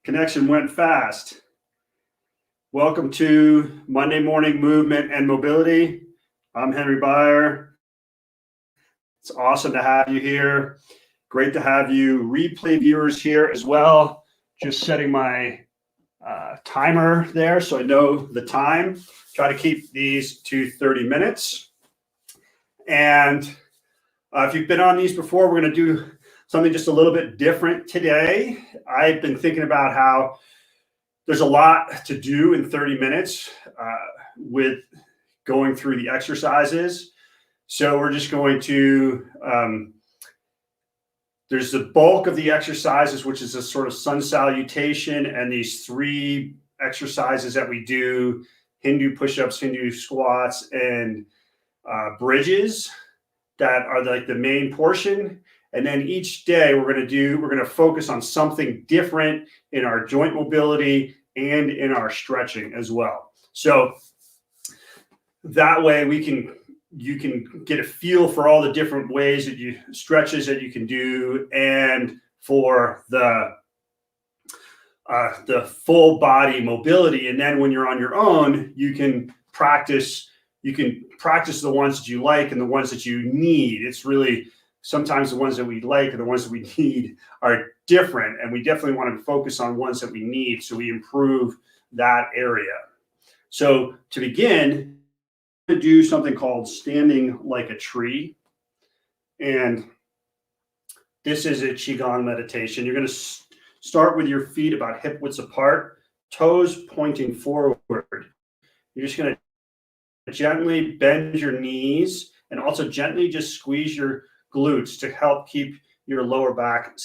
Connection went fast. Welcome to Monday Morning Movement and Mobility. I'm Henry Byer. It's awesome to have you here. Great to have you replay viewers here as well. Just setting my timer there so I know the time. Try to keep these to 30 minutes. And if you've been on these before, we're going to do something just a little bit different today. I've been thinking about how there's a lot to do in 30 minutes with going through the exercises. So we're just going to, there's the bulk of the exercises, which is a sort of sun salutation, and these 3 exercises that we do, Hindu push-ups, Hindu squats, and bridges that are like the main portion. And then each day we're going to focus on something different in our joint mobility and in our stretching as well. So that way you can get a feel for all the different ways that stretches that you can do, and for the full body mobility. And then when you're on your own, you can practice the ones that you like and the ones that you need. It's really sometimes the ones that we like and the ones that we need are different, and we definitely want to focus on ones that we need so we improve that area. So to begin, to do something called standing like a tree. And this is a Qigong meditation. You're going to start with your feet about hip widths apart, toes pointing forward. You're just going to gently bend your knees and also gently just squeeze your glutes to help keep your lower back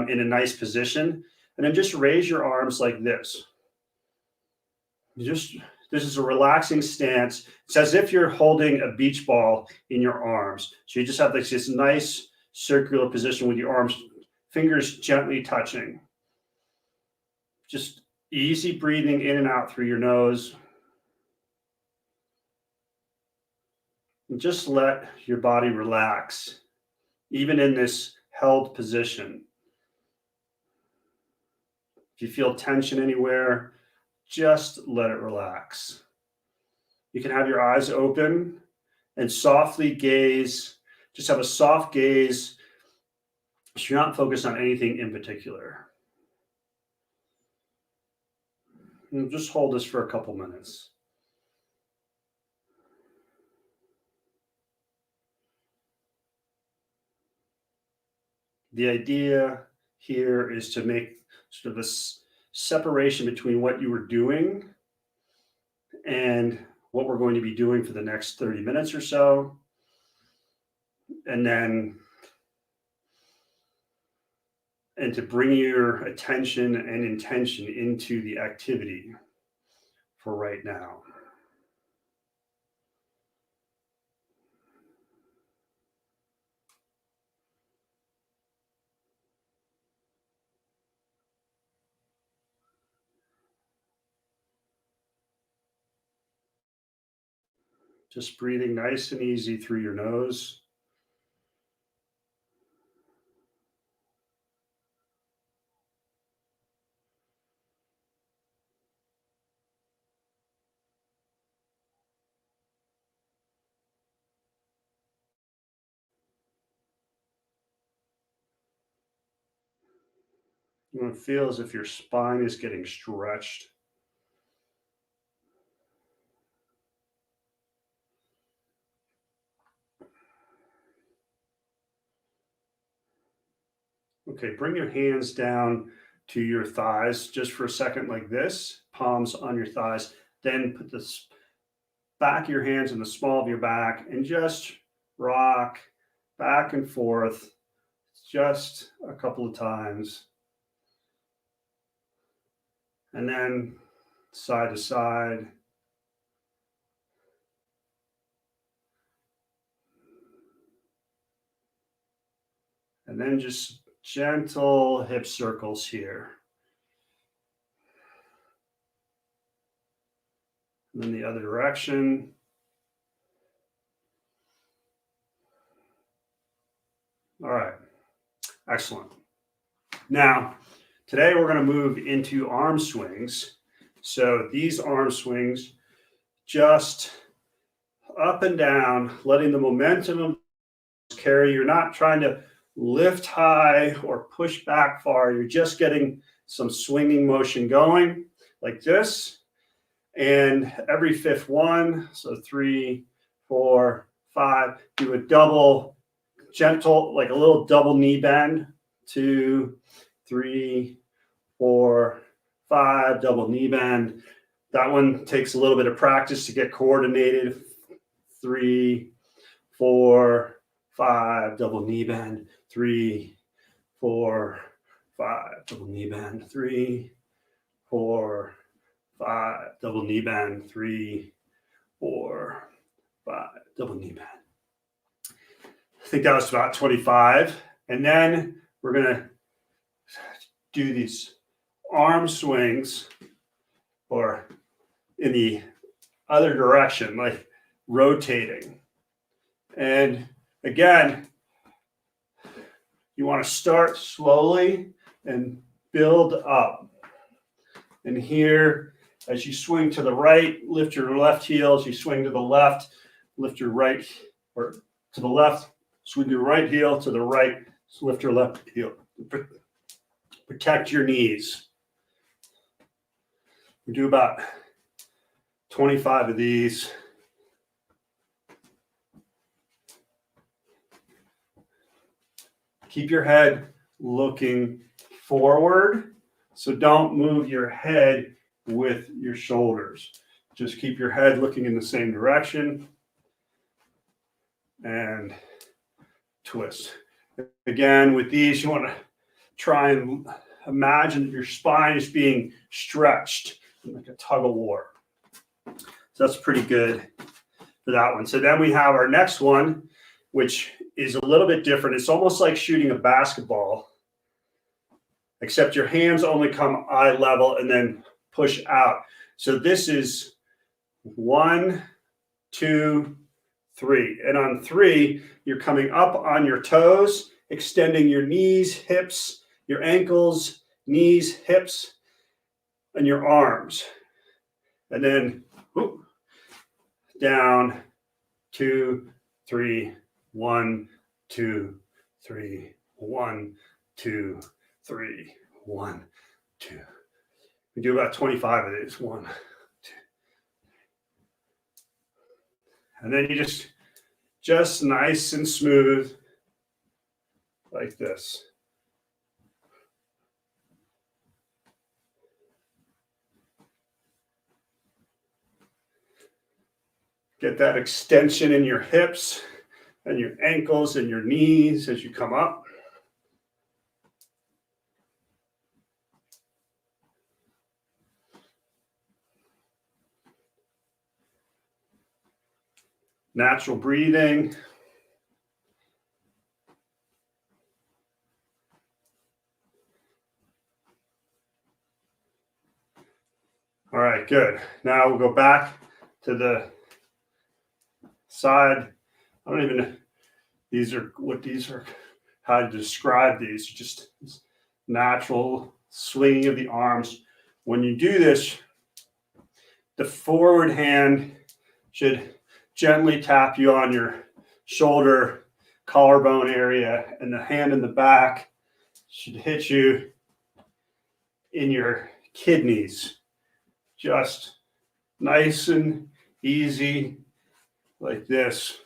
in a nice position. And then just raise your arms like this. This is a relaxing stance. It's as if you're holding a beach ball in your arms. So you just have like this nice circular position with your arms, fingers gently touching. Just easy breathing in and out through your nose. And just let your body relax, even in this held position. If you feel tension anywhere, just let it relax. You can have your eyes open and softly gaze. Just have a soft gaze. So you're not focused on anything in particular. And just hold this for a couple minutes. The idea here is to make sort of this separation between what you were doing and what we're going to be doing for the next 30 minutes or so. And to bring your attention and intention into the activity for right now. Just breathing nice and easy through your nose. You want to feel as if your spine is getting stretched. Okay, bring your hands down to your thighs just for a second like this, palms on your thighs. Then put the back of your hands in the small of your back and just rock back and forth just a couple of times. And then side to side. And then just gentle hip circles here. And then the other direction. All right, excellent. Now, Today we're going to move into arm swings. So these arm swings, just up and down, letting the momentum carry. You're not trying to lift high or push back far. You're just getting some swinging motion going like this. And every fifth one, so 3, 4, 5, do a double, gentle, like a little double knee bend. 2, 3, 4, 5, double knee bend. That one takes a little bit of practice to get coordinated. 3, 4, 5, double knee bend. 3, 4, 5, double knee bend. 3, 4, 5, double knee bend. 3, 4, 5, double knee bend. I think that was about 25. And then we're going to do these arm swings, or in the other direction, like rotating. And again, you want to start slowly and build up. And here, as you swing to the right, lift your left heel. As you swing to the left, lift your right, or to the left, swing your right heel to the right, lift your left heel. Protect your knees. We do about 25 of these. Keep your head looking forward. So don't move your head with your shoulders. Just keep your head looking in the same direction. And twist. Again, with these, you want to try and imagine that your spine is being stretched like a tug of war. So that's pretty good for that one. So then we have our next one, which is a little bit different. It's almost like shooting a basketball, except your hands only come eye level and then push out. So this is 1, 2, 3. And on 3, you're coming up on your toes, extending your knees, hips, your ankles, knees, hips, and your arms. And then whoop, down, 2, 3, 1, 2, 3, 1, 2, 3, 1, 2. We do about 25 of these. 1, 2. And then you just nice and smooth like this. Get that extension in your hips and your ankles and your knees as you come up. Natural breathing. All right, good. Now we'll go back to the side. I don't even know how to describe these. Just natural swinging of the arms. When you do this, the forward hand should gently tap you on your shoulder, collarbone area, and the hand in the back should hit you in your kidneys. Just nice and easy like this.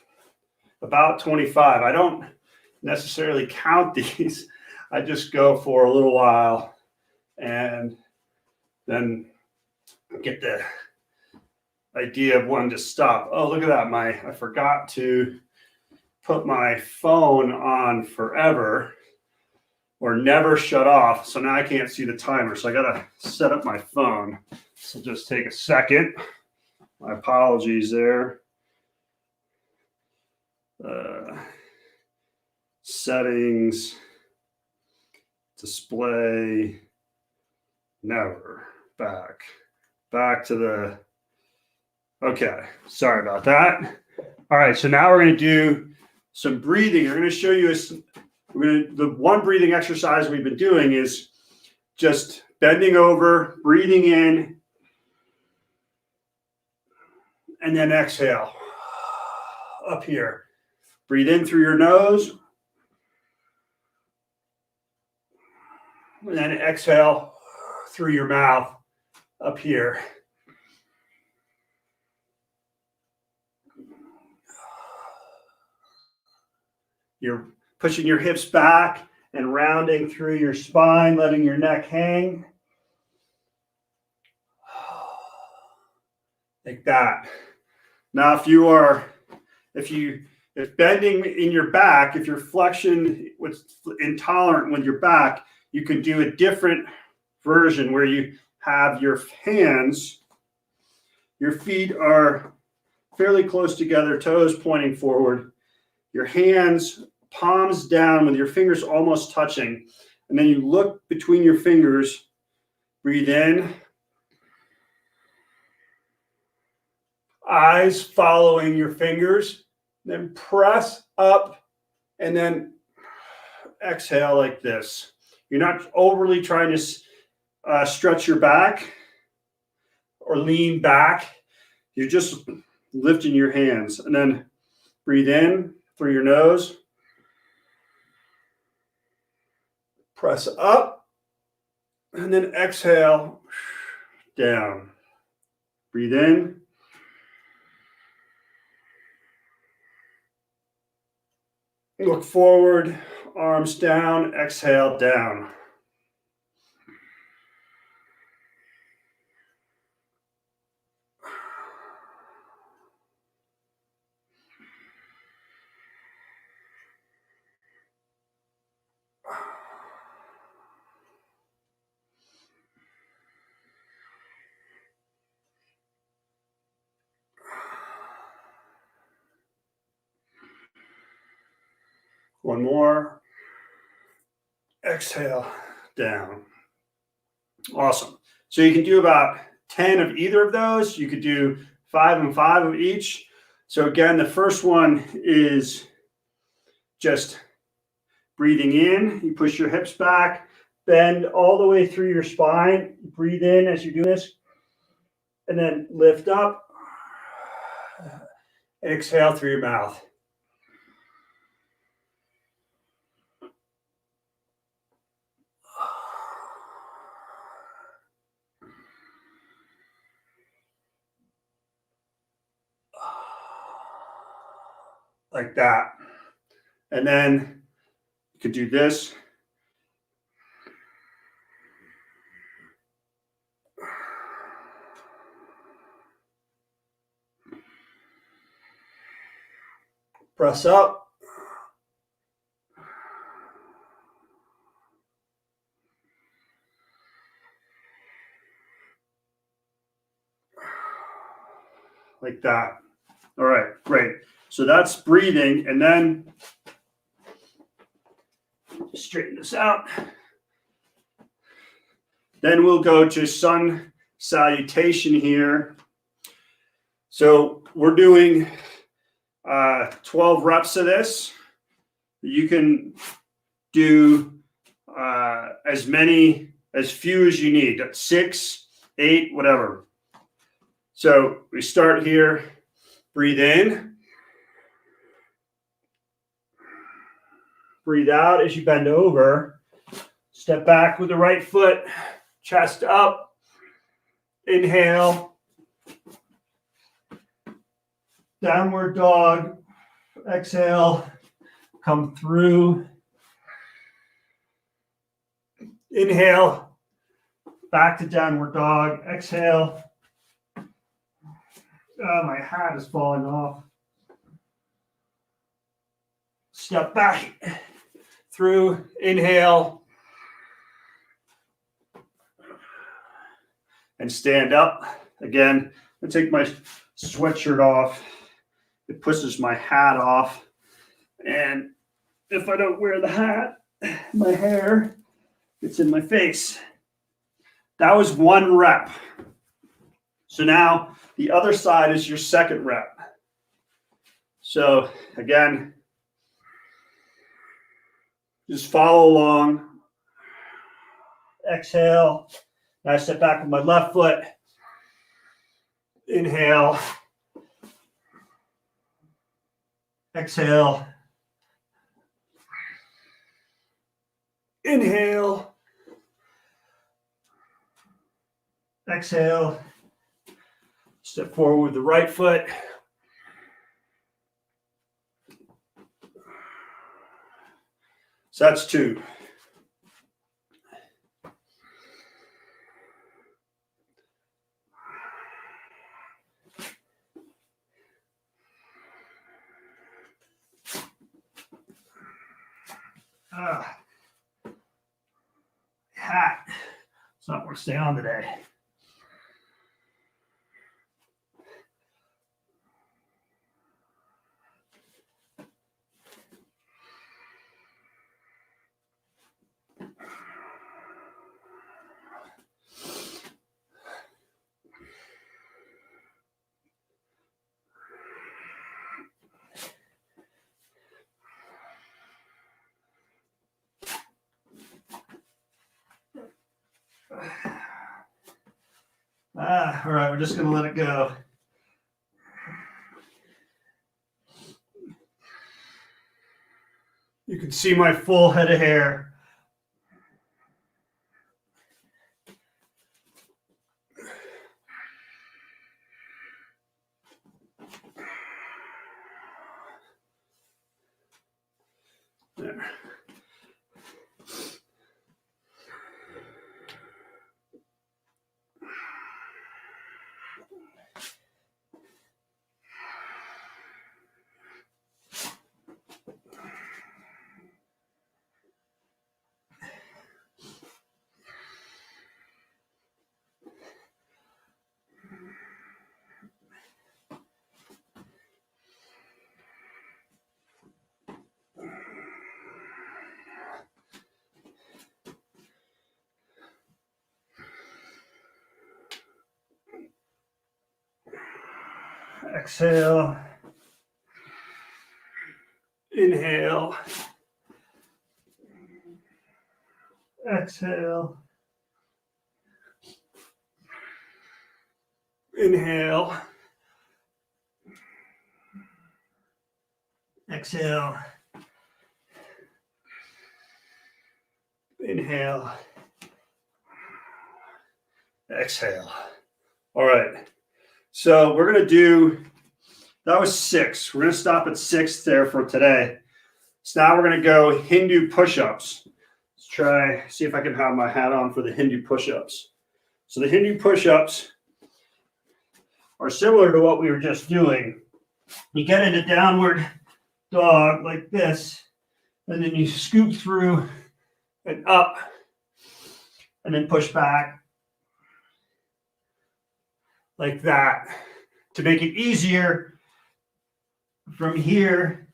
About 25. I don't necessarily count these. I just go for a little while and then get the idea of when to stop. Oh, look at that. I forgot to put my phone on forever or never shut off. So now I can't see the timer. So I got to set up my phone. So just take a second. My apologies there. Settings, display, never, back to the, okay, sorry about that. All right, so now we're going to do some breathing. I'm going to show you the one breathing exercise we've been doing is just bending over, breathing in, and then exhale up here. Breathe in through your nose, and then exhale through your mouth up here. You're pushing your hips back and rounding through your spine, letting your neck hang. Like that. Now, if bending in your back, if you're flexion intolerant with your back, you can do a different version where you have your hands, your feet are fairly close together, toes pointing forward. Your hands, palms down with your fingers almost touching. And then you look between your fingers, breathe in. Eyes following your fingers, then press up and then exhale like this. You're not overly trying to stretch your back or lean back. You're just lifting your hands and then breathe in through your nose. Press up and then exhale down. Breathe in. Look forward, arms down, exhale down. One more. Exhale down. Awesome. So you can do about 10 of either of those. You could do 5 and 5 of each. So again, the first one is just breathing in. You push your hips back, bend all the way through your spine. Breathe in as you do this, and then lift up. Exhale through your mouth. Like that. And then you could do this. Press up. Like that. All right, great. So that's breathing, and then just straighten this out. Then we'll go to sun salutation here. So we're doing 12 reps of this. You can do as few as you need, 6, 8, whatever. So we start here, breathe in. Breathe out as you bend over. Step back with the right foot, chest up. Inhale. Downward dog. Exhale. Come through. Inhale. Back to downward dog. Exhale. Oh, my hat is falling off. Step back through, inhale, and stand up. Again, I take my sweatshirt off. It pushes my hat off. And if I don't wear the hat, my hair gets in my face. That was 1 rep. So now the other side is your second rep. So again, just follow along. exhale. Now I step back with my left foot. Inhale. Exhale. Inhale. Exhale. Step forward with the right foot. So that's 2. Hat. It's not going to stay on today. All right, we're just going to let it go. You can see my full head of hair. There. Exhale. Inhale. Exhale. Inhale. Exhale. Inhale. Exhale. All right. So we're going to do, that was 6. We're going to stop at 6 there for today. So now we're going to go Hindu push-ups. Let's try, see if I can have my hat on for the Hindu push-ups. So the Hindu push-ups are similar to what we were just doing. You get into downward dog like this, and then you scoop through and up, and then push back like that. To make it easier, from here,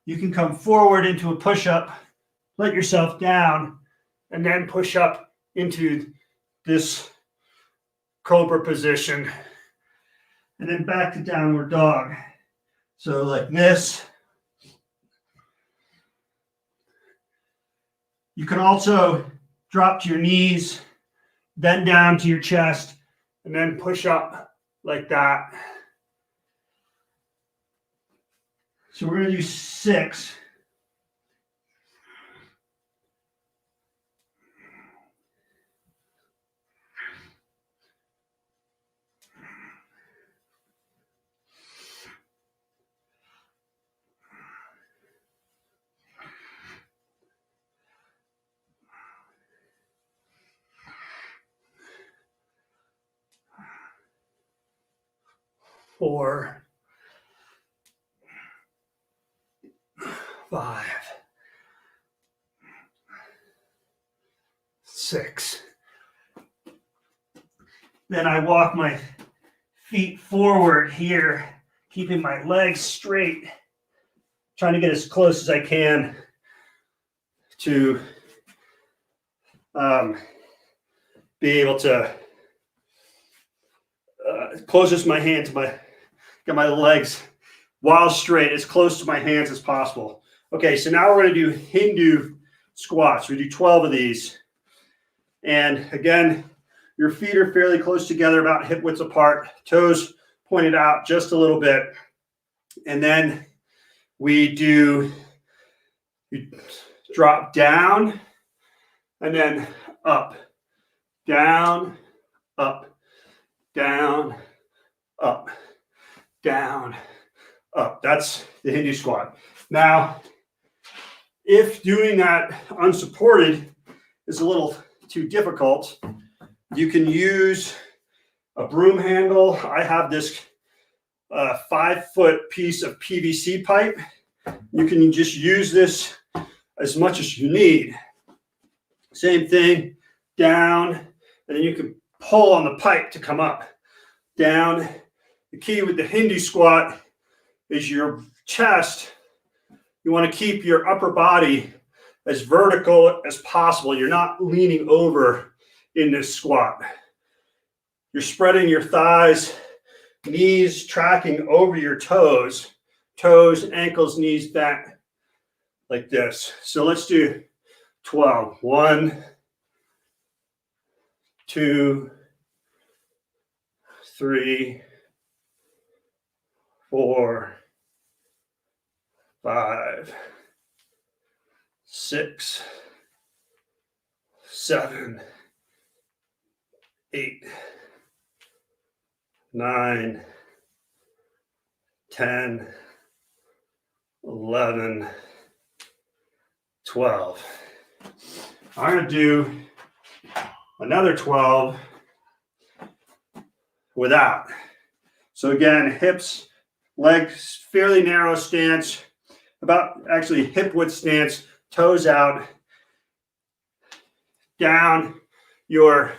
you can come forward into a push-up, let yourself down, and then push up into this cobra position, and then back to downward dog. So like this. You can also drop to your knees, then down to your chest, and then push up like that. So we're going to do 6. Four, 5, 6. Then I walk my feet forward here, keeping my legs straight, trying to get as close as I can to be able to closest my hand to get my legs while straight, as close to my hands as possible. Okay, so now we're going to do Hindu squats. We do 12 of these. And again, your feet are fairly close together, about hip widths apart, toes pointed out just a little bit. And then we drop down and then up, down, up, down, up, down, up. That's the Hindu squat. Now, if doing that unsupported is a little too difficult, you can use a broom handle. I have this 5-foot piece of PVC pipe. You can just use this as much as you need. Same thing, down, and then you can pull on the pipe to come up, down. The key with the Hindu squat is your chest. You want to keep your upper body as vertical as possible. You're not leaning over in this squat. You're spreading your thighs, knees tracking over your toes, ankles, knees bent like this. So let's do 12. 1, 2, 3, 4, 5, 6, 7, 8, 9, 10, 11, 12. I'm going to do another 12 without. So again, hips, legs, fairly narrow stance, about actually hip width stance, toes out, down. Your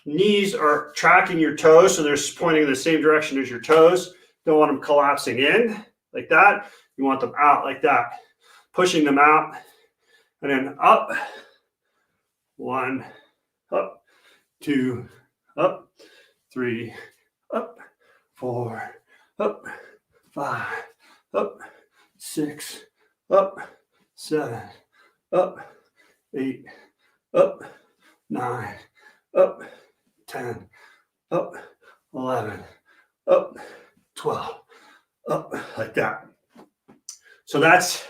knees are tracking your toes, so they're pointing in the same direction as your toes. Don't want them collapsing in like that. You want them out like that, pushing them out, and then up. 1, up, 2, up, 3, up, 4, up, 5, up, 6, up, 7, up, 8, up, 9, up, 10, up, 11, up, 12, up, like that. So that's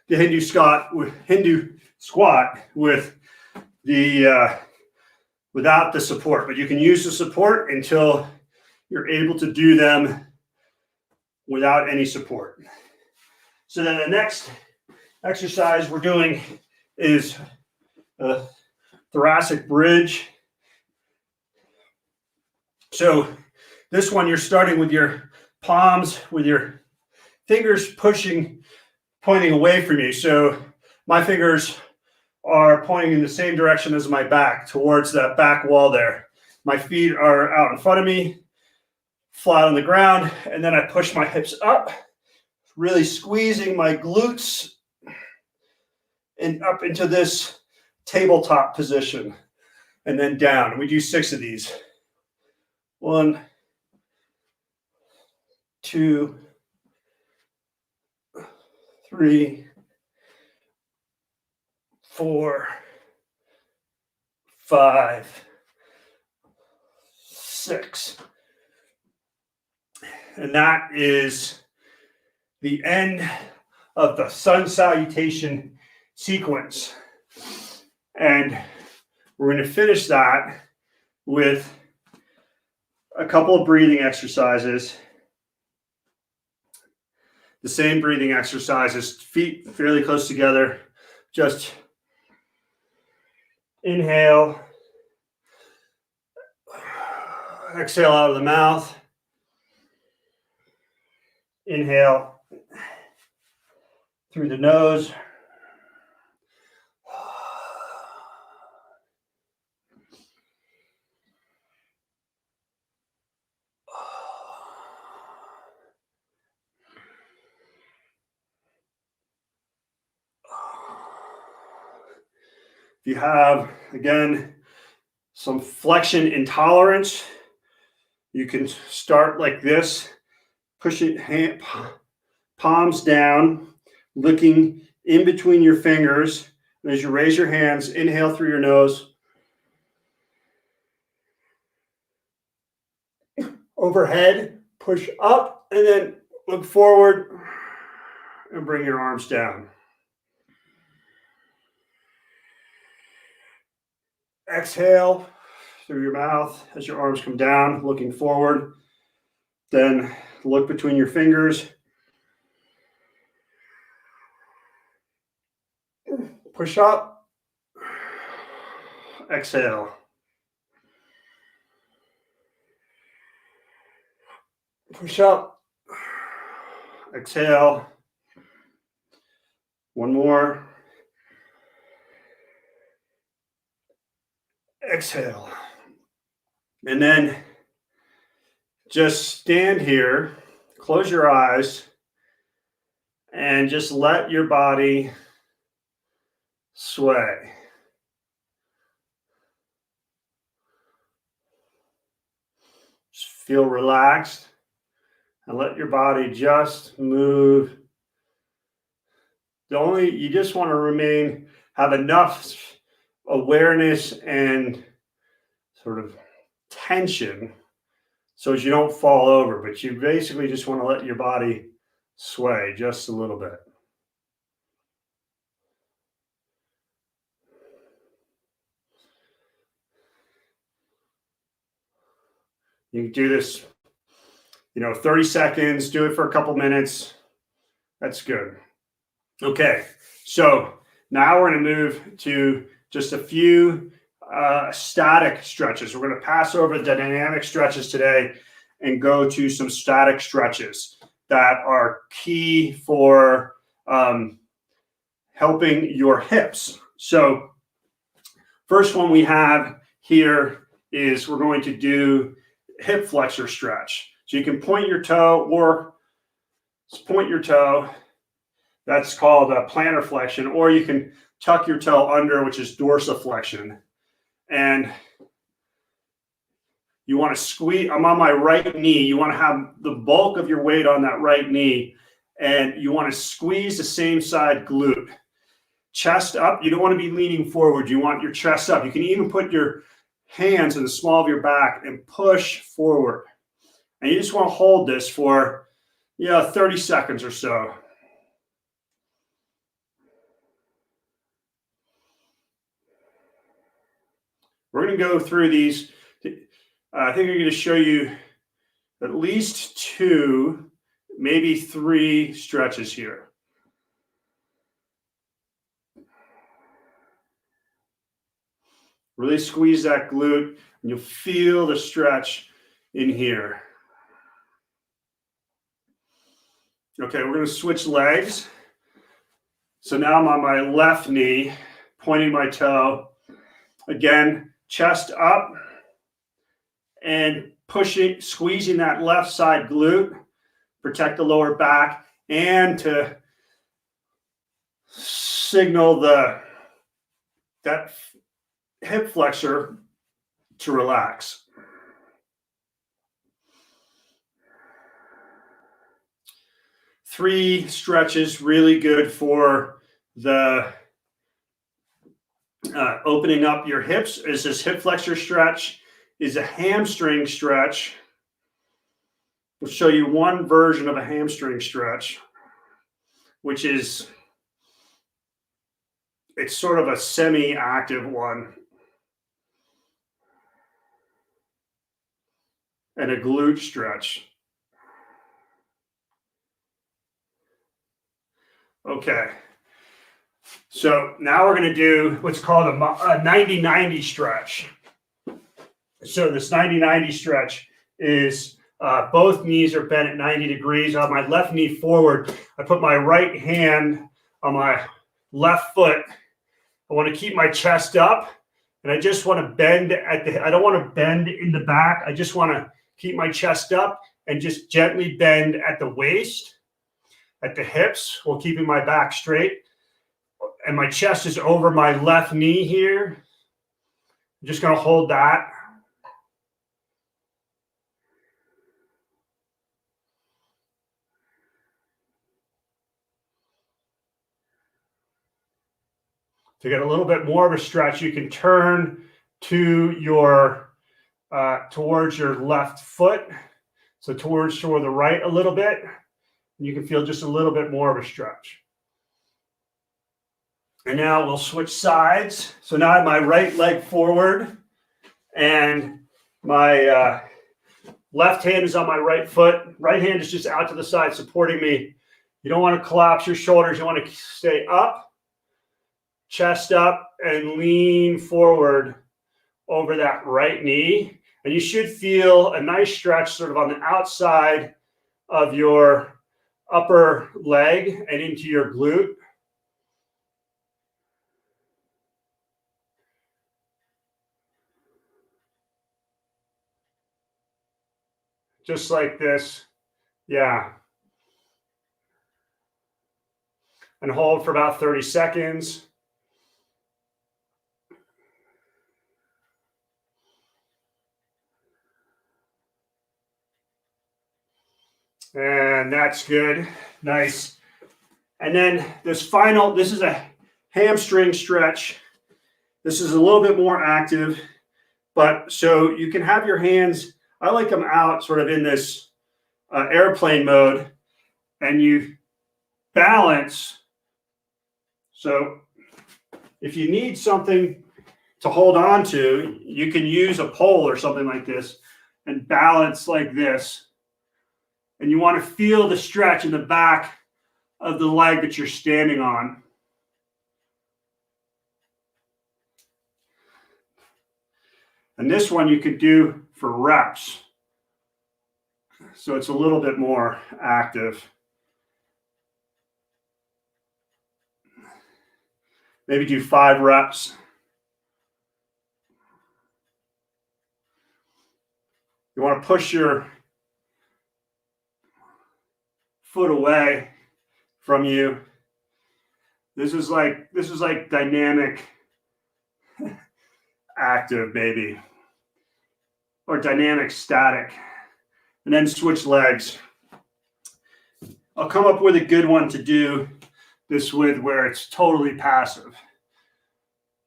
the Hindu squat with the without the support, but you can use the support until you're able to do them without any support. So then the next exercise we're doing is a Thoracic Bridge. So this one, you're starting with your palms, with your fingers pointing away from you. So my fingers are pointing in the same direction as my back, towards that back wall there. My feet are out in front of me, flat on the ground, and then I push my hips up, really squeezing my glutes and up into this tabletop position, and then down. We do 6 of these. 1, 2, 3, 4, 5, 6. And that is the end of the sun salutation sequence. And we're going to finish that with a couple of breathing exercises. The same breathing exercises, feet fairly close together. Just inhale, exhale out of the mouth. Inhale through the nose. If you have, again, some flexion intolerance, you can start like this, push it, palms down, looking in between your fingers. And as you raise your hands, inhale through your nose. Overhead, push up, and then look forward and bring your arms down. Exhale through your mouth as your arms come down, looking forward. Then look between your fingers. Push up. Exhale. Push up. Exhale. One more. Exhale. And then just stand here, close your eyes, and just let your body sway. Just feel relaxed and let your body just move. You just want to have enough awareness and sort of tension so as you don't fall over, but you basically just want to let your body sway just a little bit. You can do this, 30 seconds, do it for a couple minutes. That's good. Okay, so now we're going to move to just a few static stretches. We're going to pass over the dynamic stretches today and go to some static stretches that are key for helping your hips. So first one we have here is we're going to do hip flexor stretch. So you can point your toe or point your toe. That's called a plantar flexion, or you can tuck your toe under, which is dorsiflexion. And you want to squeeze. I'm on my right knee. You want to have the bulk of your weight on that right knee, and you want to squeeze the same side glute. Chest up. You don't want to be leaning forward. You want your chest up. You can even put your hands in the small of your back and push forward. And you just want to hold this for 30 seconds or so. We're going to go through these. I think I'm going to show you at least 2, maybe 3 stretches here. Really squeeze that glute, and you'll feel the stretch in here. Okay, we're going to switch legs. So now I'm on my left knee, pointing my toe. Again, chest up and pushing, squeezing that left side glute, protect the lower back, and to signal that hip flexor to relax. Three stretches really good for the opening up your hips. Is this hip flexor stretch is a hamstring stretch. We'll show you one version of a hamstring stretch, which is, it's sort of a semi-active one. And a glute stretch. Okay. So now we're going to do what's called a 90-90 stretch. So this 90-90 stretch is both knees are bent at 90 degrees. I have my left knee forward. I put my right hand on my left foot. I want to keep my chest up, and I just want to bend I don't want to bend in the back. I just want to keep my chest up and just gently bend at the waist, at the hips, while keeping my back straight. And my chest is over my left knee here. I'm just going to hold that. To get a little bit more of a stretch, you can turn to your towards your left foot, so towards the right a little bit, and you can feel just a little bit more of a stretch. And now we'll switch sides. So now I have my right leg forward, and my left hand is on my right foot. Right hand is just out to the side supporting me. You don't want to collapse your shoulders. You want to stay up, chest up, and lean forward over that right knee. And you should feel a nice stretch sort of on the outside of your upper leg and into your glute. Just like this. Yeah. And hold for about 30 seconds. And that's good. Nice. And then this is a hamstring stretch. This is a little bit more active, but so you can have your hands, I like them out sort of in this airplane mode, and you balance. So if you need something to hold on to, you can use a pole or something like this and balance like this. And you want to feel the stretch in the back of the leg that you're standing on. And this one you could do for reps. So it's a little bit more active. Maybe do 5 reps. You want to push your foot away from you. This is like dynamic active, maybe, or dynamic static. And then switch legs. I'll come up with a good one to do this with where it's totally passive.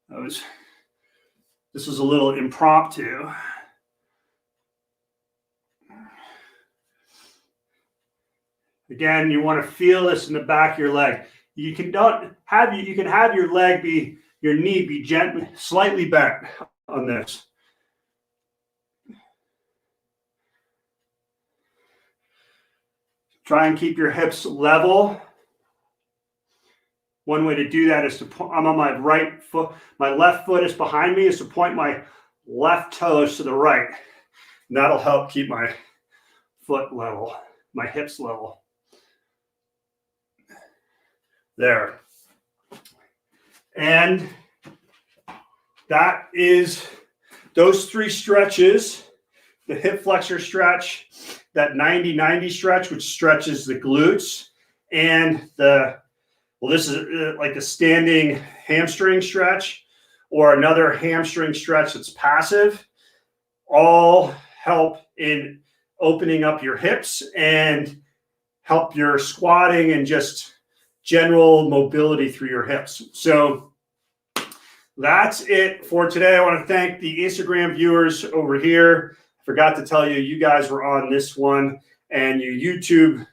This was a little impromptu. Again, you want to feel this in the back of your leg. You can have your leg be, your knee be gently, slightly bent on this. Try and keep your hips level. One way to do that is I'm on my right foot. My left foot is behind me, is to point my left toes to the right. And that'll help keep my foot level, my hips level. There. And that is those 3 stretches, the hip flexor stretch, that 90-90 stretch, which stretches the glutes, and this is like a standing hamstring stretch, or another hamstring stretch that's passive, all help in opening up your hips and help your squatting and just general mobility through your hips. So that's it for today. I want to thank the Instagram viewers over here. I forgot to tell you, you guys were on this one, and you YouTube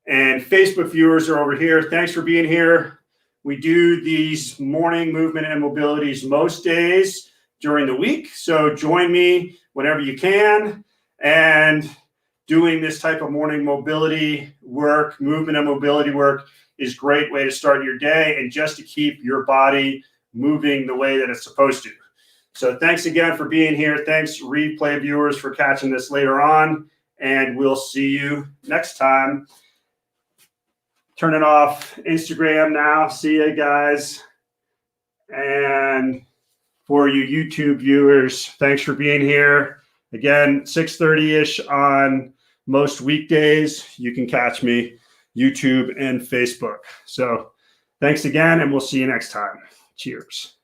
and Facebook viewers are over here. Thanks for being here. We do these morning movement and mobilities most days during the week. So join me whenever you can. And doing this type of morning mobility work, movement and mobility work, is a great way to start your day and just to keep your body moving the way that it's supposed to. So thanks again for being here. Thanks, replay viewers, for catching this later on. And we'll see you next time. Turning off Instagram now. See you guys. And for you YouTube viewers, thanks for being here. Again, 6:30-ish on most weekdays. You can catch me YouTube and Facebook. So thanks again, and we'll see you next time. Cheers.